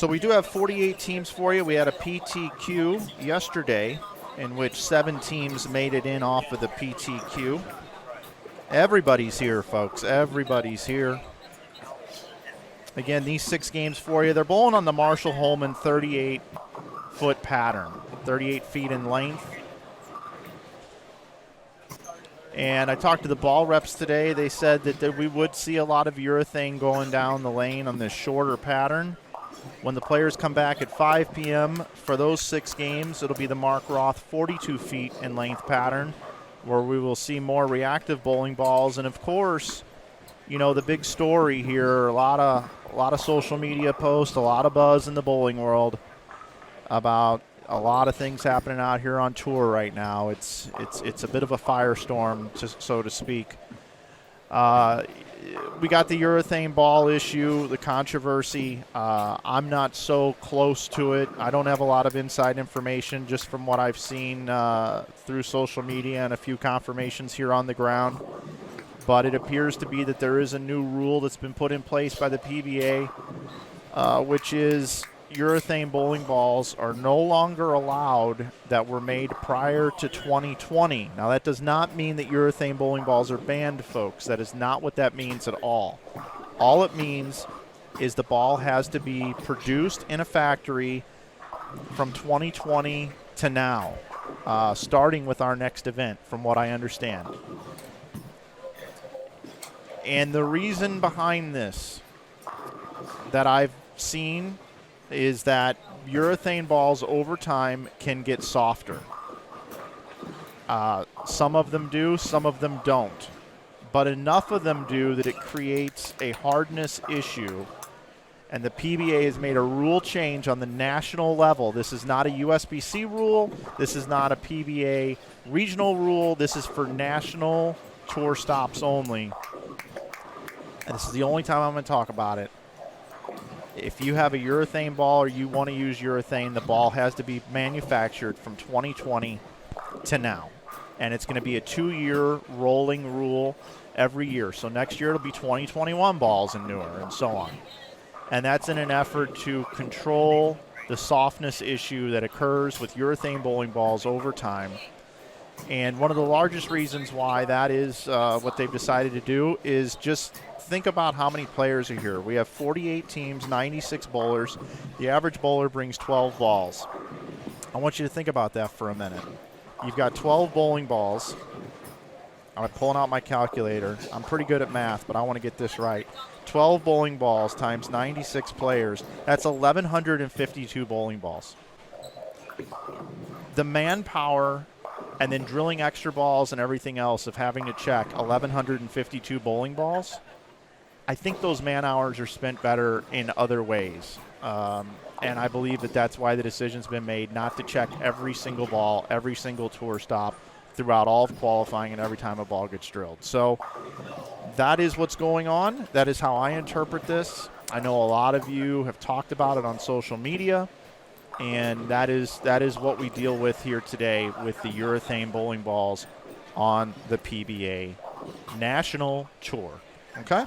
So we do have 48 teams for you. We had a PTQ yesterday in which 7 teams made it in off of the PTQ. Everybody's here, folks. Everybody's here. Again, these 6 games for you. They're bowling on the Marshall Holman 38-foot pattern, 38 feet in length. And I talked to the ball reps today. They said that we would see a lot of urethane going down the lane on this shorter pattern. When the players come back at 5 p.m. for those 6 games, it'll be the Mark Roth 42 feet in length pattern, where we will see more reactive bowling balls. And of course, you know, the big story here, a lot of social media posts, a lot of buzz in the bowling world about a lot of things happening out here on tour right now. It's a bit of a firestorm, so to speak. We got the urethane ball issue, the controversy. I'm not so close to it. I don't have a lot of inside information, just from what I've seen through social media and a few confirmations here on the ground. But it appears to be that there is a new rule that's been put in place by the PBA, which is urethane bowling balls are no longer allowed that were made prior to 2020. Now, that does not mean that urethane bowling balls are banned, folks. That is not what that means at all. All it means is the ball has to be produced in a factory from 2020 to now, starting with our next event, from what I understand. And the reason behind this that I've seen is that urethane balls over time can get softer. Some of them do, some of them don't. But enough of them do that it creates a hardness issue. And the PBA has made a rule change on the national level. This is not a USBC rule. This is not a PBA regional rule. This is for national tour stops only. And this is the only time I'm going to talk about it. If you have a urethane ball or you want to use urethane, the ball has to be manufactured from 2020 to now. And it's going to be a 2-year rolling rule every year. So next year it'll be 2021 balls and newer and so on. And that's in an effort to control the softness issue that occurs with urethane bowling balls over time. And one of the largest reasons why that is what they've decided to do is just think about how many players are here. We have 48 teams, 96 bowlers. The average bowler brings 12 balls. I want you to think about that for a minute. You've got 12 bowling balls. I'm pulling out my calculator. I'm pretty good at math, but I want to get this right. 12 bowling balls times 96 players. That's 1,152 bowling balls. The manpower and then drilling extra balls and everything else of having to check 1,152 bowling balls, I think those man hours are spent better in other ways. And I believe that that's why the decision's been made not to check every single ball, every single tour stop throughout all of qualifying and every time a ball gets drilled. So that is what's going on. That is how I interpret this. I know a lot of you have talked about it on social media, and that is what we deal with here today with the urethane bowling balls on the PBA National Tour. Okay?